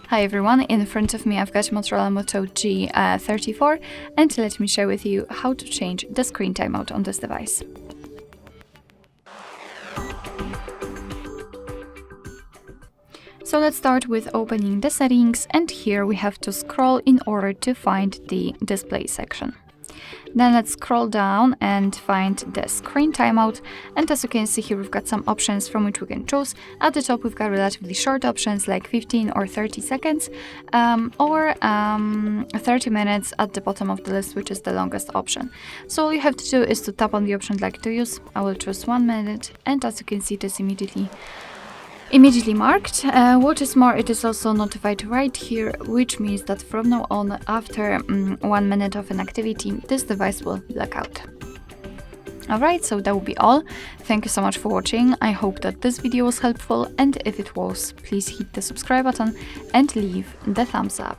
Hi everyone, in front of me I've got MOTOROLA Moto G34 and let me share with you how to change the screen timeout on this device. So let's start with opening the settings, and here we have to scroll in order to find the display section. Then let's scroll down and find the screen timeout, and as you can see here we've got some options from which we can choose. At the top we've got relatively short options like 15 or 30 seconds or 30 minutes at the bottom of the list, which is the longest option. So all you have to do is to tap on the option like to use. I will choose 1 minute, and as you can see it is immediately marked. What is more, it is also notified right here, which means that from now on, after 1 minute of an activity, this device will black out. Alright, so that will be all. Thank you so much for watching. I hope that this video was helpful, and if it was, please hit the subscribe button and leave the thumbs up.